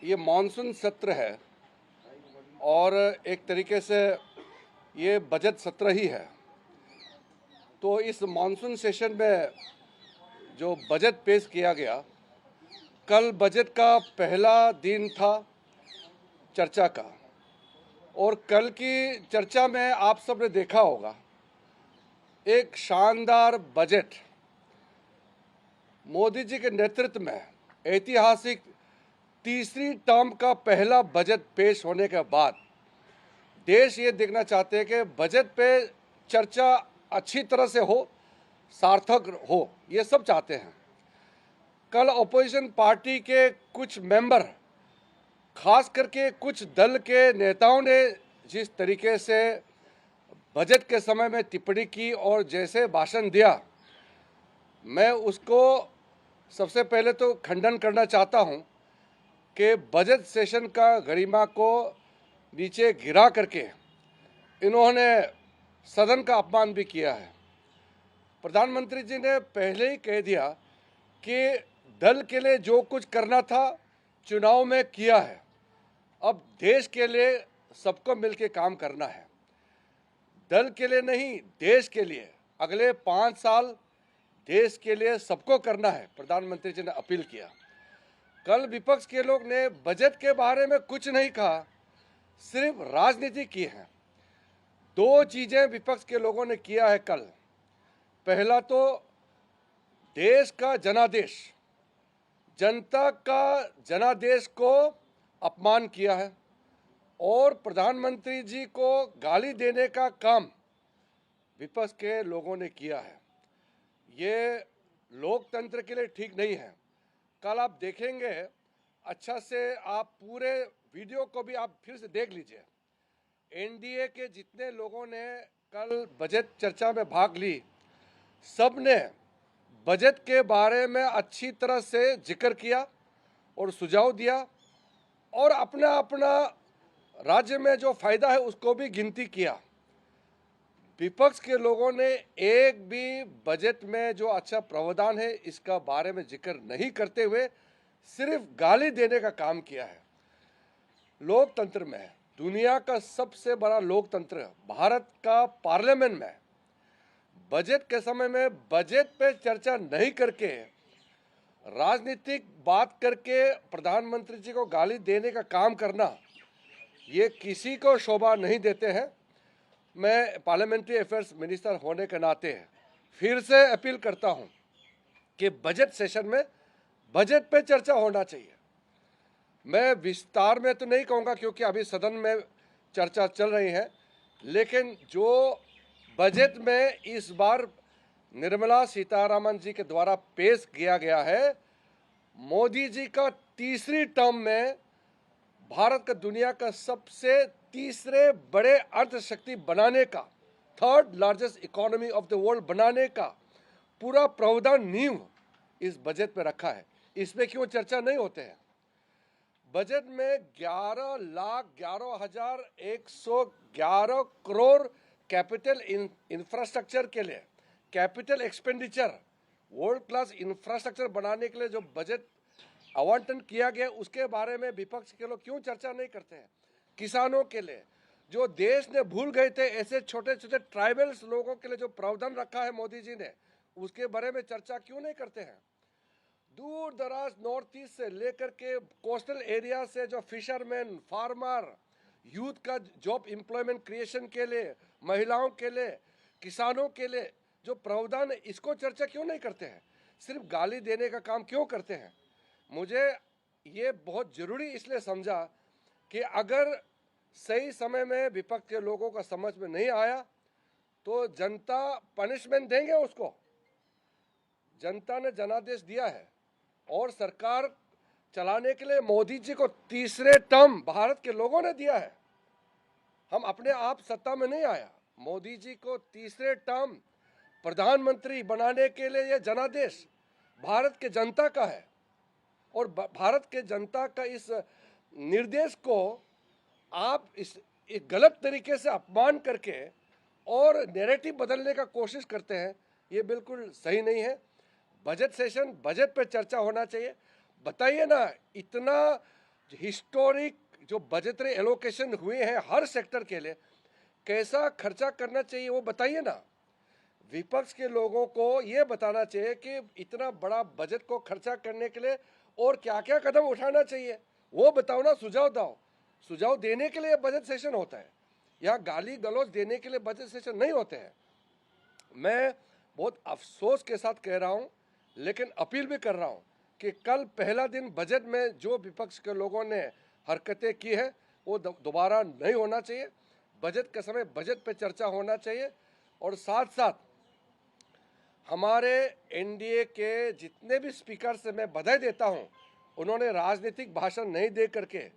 ये मानसून सत्र है और एक तरीके से ये बजट सत्र ही है। तो इस मानसून सेशन में जो बजट पेश किया गया, कल बजट का पहला दिन था चर्चा का। और कल की चर्चा में आप सब ने देखा होगा, एक शानदार बजट मोदी जी के नेतृत्व में ऐतिहासिक तीसरी टर्म का पहला बजट पेश होने के बाद देश ये देखना चाहते हैं कि बजट पे चर्चा अच्छी तरह से हो, सार्थक हो, ये सब चाहते हैं। कल अपोजिशन पार्टी के कुछ मेंबर, खास करके कुछ दल के नेताओं ने जिस तरीके से बजट के समय में टिप्पणी की और जैसे भाषण दिया, मैं उसको सबसे पहले तो खंडन करना चाहता हूं कि बजट सेशन का गरिमा को नीचे गिरा करके इन्होंने सदन का अपमान भी किया है। प्रधानमंत्री जी ने पहले ही कह दिया कि दल के लिए जो कुछ करना था चुनाव में किया है, अब देश के लिए सबको मिलकर काम करना है। दल के लिए नहीं, देश के लिए अगले 5 साल देश के लिए सबको करना है, प्रधानमंत्री जी ने अपील किया। कल विपक्ष के लोग ने बजट के बारे में कुछ नहीं कहा, सिर्फ राजनीति की है। 2 चीजें विपक्ष के लोगों ने किया है कल। पहला तो देश का जनादेश, जनता का जनादेश को अपमान किया है और प्रधानमंत्री जी को गाली देने का काम विपक्ष के लोगों ने किया है। ये लोकतंत्र के लिए ठीक नहीं है। कल आप देखेंगे, अच्छा से आप पूरे वीडियो को भी आप फिर से देख लीजिए। एनडीए के जितने लोगों ने कल बजट चर्चा में भाग ली, सब ने बजट के बारे में अच्छी तरह से जिक्र किया और सुझाव दिया और अपना अपना राज्य में जो फायदा है उसको भी गिनती किया। विपक्ष के लोगों ने एक भी बजट में जो अच्छा प्रावधान है इसका बारे में जिक्र नहीं करते हुए सिर्फ गाली देने का काम किया है। लोकतंत्र में, दुनिया का सबसे बड़ा लोकतंत्र भारत का पार्लियामेंट में बजट के समय में बजट पे चर्चा नहीं करके राजनीतिक बात करके प्रधानमंत्री जी को गाली देने का काम करना, ये किसी को शोभा नहीं देते हैं। मैं पार्लियामेंट्री अफेयर्स मिनिस्टर होने के नाते फिर से अपील करता हूं कि बजट सेशन में बजट पे चर्चा होना चाहिए। मैं विस्तार में तो नहीं कहूँगा क्योंकि अभी सदन में चर्चा चल रही है, लेकिन जो बजट में इस बार निर्मला सीतारामन जी के द्वारा पेश किया गया है, मोदी जी का तीसरी टर्म में भारत का दुनिया का सबसे तीसरे बड़े अर्थशक्ति बनाने का, 3rd largest economy of the world बनाने का पूरा प्रावधान नींव इस बजट में रखा है। इसमें क्यों चर्चा नहीं होते हैं? बजट में 11,11,111 करोड़ कैपिटल इंफ्रास्ट्रक्चर के लिए, capital expenditure, world class infrastructure बनाने के लिए जो बजट आवंटन किया गया उसके बारे में विपक्ष के लोग क्यों चर्चा नहीं करते हैं? किसानों के लिए जो देश ने भूल गए थे, ऐसे छोटे छोटे ट्राइबल्स लोगों के लिए जो प्रावधान रखा है मोदी जी ने, उसके बारे में चर्चा क्यों नहीं करते हैं? दूर दराज नॉर्थ ईस्ट से लेकर के कोस्टल एरिया से जो फिशरमैन, फार्मर, यूथ का जॉब एम्प्लॉयमेंट क्रिएशन के लिए, महिलाओं के लिए, किसानों के लिए जो प्रावधान है, इसको चर्चा क्यों नहीं करते हैं? सिर्फ गाली देने का काम क्यों करते हैं? मुझे ये बहुत जरूरी इसलिए समझा कि अगर सही समय में विपक्ष के लोगों का समझ में नहीं आया तो जनता पनिशमेंट देंगे उसको। जनता ने जनादेश दिया है और सरकार चलाने के लिए मोदी जी को तीसरे टर्म भारत के लोगों ने दिया है। हम अपने आप सत्ता में नहीं आया, मोदी जी को तीसरे टर्म प्रधानमंत्री बनाने के लिए यह जनादेश भारत के जनता का है और भारत के जनता का इस निर्देश को आप इस एक गलत तरीके से अपमान करके और नैरेटिव बदलने का कोशिश करते हैं, ये बिल्कुल सही नहीं है। बजट सेशन, बजट पे चर्चा होना चाहिए। बताइए ना, इतना हिस्टोरिक जो बजटरी एलोकेशन हुए हैं हर सेक्टर के लिए, कैसा खर्चा करना चाहिए वो बताइए ना। विपक्ष के लोगों को ये बताना चाहिए कि इतना बड़ा बजट को खर्चा करने के लिए और क्या क्या कदम उठाना चाहिए, वो बताओ ना, सुझाव दो। सुझाव देने के लिए बजट सेशन होता है, यहाँ गाली गलौज देने के लिए बजट सेशन नहीं होते हैं। मैं बहुत अफसोस के साथ कह रहा हूँ, लेकिन अपील भी कर रहा हूँ कि कल पहला दिन बजट में जो विपक्ष के लोगों ने हरकतें की है वो दोबारा नहीं होना चाहिए। बजट के समय बजट पे चर्चा होना चाहिए। और साथ साथ हमारे एनडीए के जितने भी स्पीकर से मैं बधाई देता हूँ, उन्होंने राजनीतिक भाषण नहीं दे करके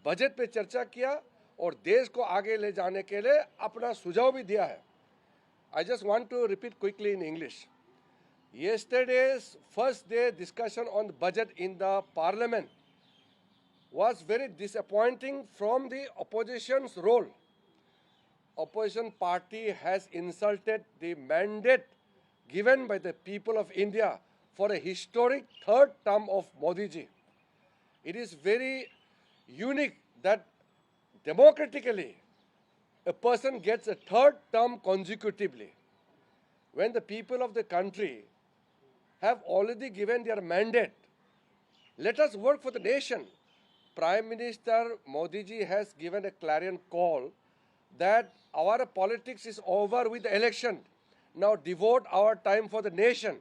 बजट पे चर्चा किया और देश को आगे ले जाने के लिए अपना सुझाव भी दिया है। I just want to repeat quickly in English. Yesterday's first day discussion on the budget in the parliament was very disappointing from the opposition's role. Opposition party has insulted the mandate given by the people of India for a historic third term of Modi ji. It is very unique that democratically a person gets a third term consecutively. When the people of the country have already given their mandate, let us work for the nation. Prime Minister Modi ji has given a clarion call that our politics is over with the election. Now devote our time for the nation.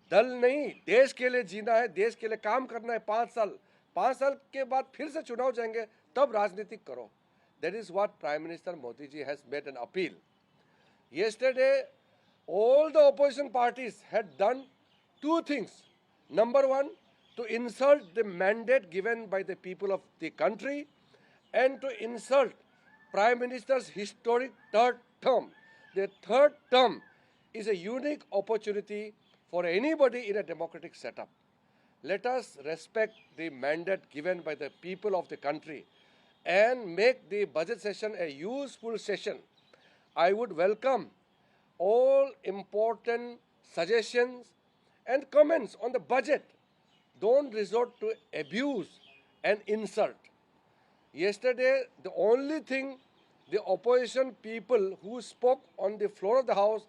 दल नहीं, देश के लिए जीना है, देश के लिए काम करना है। 5 साल के बाद फिर से चुनाव जाएंगे, तब राजनीतिक करो। That is what Prime Minister Modi ji has made an appeal. Yesterday, all the opposition parties had done two things. Number one, to insult the mandate given by the people of the country and to insult Prime Minister's historic third term. The third term is a unique opportunity for anybody in a democratic setup. Let us respect the mandate given by the people of the country and make the budget session a useful session. I would welcome all important suggestions and comments on the budget. Don't resort to abuse and insult. Yesterday, the only thing the opposition people who spoke on the floor of the House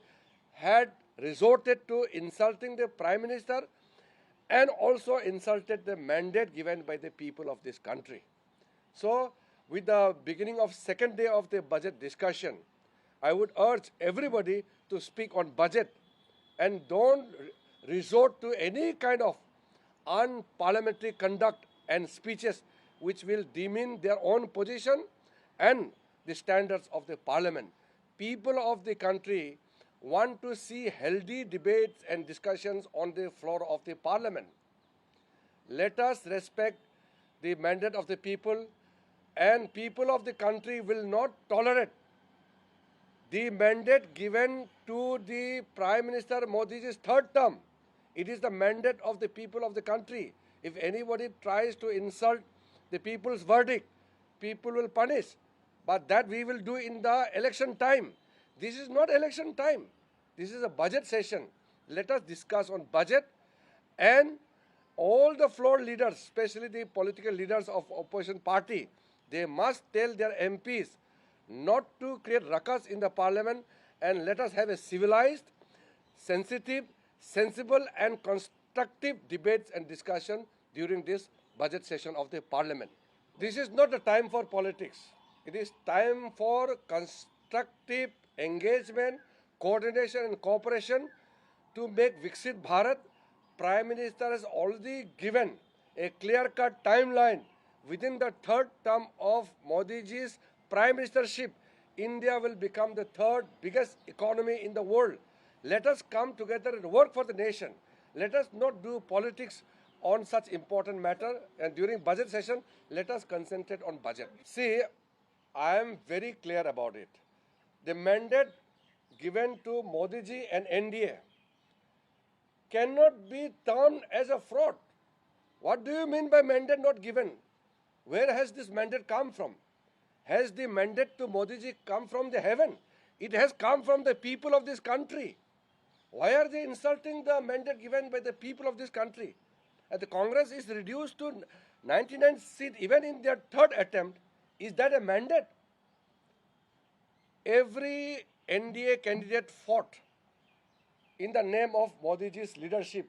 had resorted to insulting the Prime Minister and also insulted the mandate given by the people of this country. So, with the beginning of second day of the budget discussion, I would urge everybody to speak on budget and don't resort to any kind of unparliamentary conduct and speeches which will demean their own position and the standards of the parliament. People of the country want to see healthy debates and discussions on the floor of the parliament. Let us respect the mandate of the people, and people of the country will not tolerate the mandate given to the Prime Minister Modi's third term. It is the mandate of the people of the country. If anybody tries to insult the people's verdict, people will punish. But that we will do in the election time. This is not election time. This is a budget session. Let us discuss on budget, and all the floor leaders, especially the political leaders of opposition party, they must tell their MPs not to create ruckus in the parliament, and let us have a civilized, sensitive, sensible and constructive debates and discussion during this budget session of the parliament. This is not a time for politics. It is time for constructive engagement, coordination and cooperation to make Viksit Bharat. Prime Minister has already given a clear-cut timeline. Within the third term of Modi ji's prime ministership, India will become the third biggest economy in the world. Let us come together and work for the nation. Let us not do politics on such important matter, and during budget session, let us concentrate on budget. See, I am very clear about it. The mandate given to Modi ji and NDA cannot be termed as a fraud. What do you mean by mandate not given? Where has this mandate come from? Has the mandate to Modi ji come from the heaven? It has come from the people of this country. Why are they insulting the mandate given by the people of this country? And the Congress is reduced to 99 seat, even in their third attempt, is that a mandate? Every NDA candidate fought in the name of Modi ji's leadership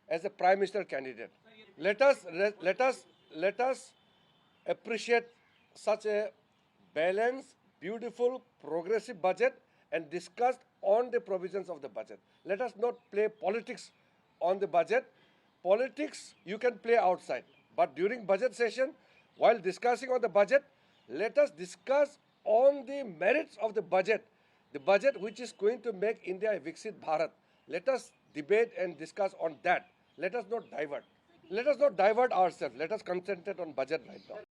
as a prime minister candidate. Let us appreciate such a balanced, beautiful, progressive budget and discuss on the provisions of the budget. Let us not play politics on the budget. Politics you can play outside, but during budget session, while discussing on the budget, let us discuss on the merits of the budget which is going to make India a Viksit Bharat. Let us debate and discuss on that. Let us not divert. Let us not divert ourselves. Let us concentrate on budget right now.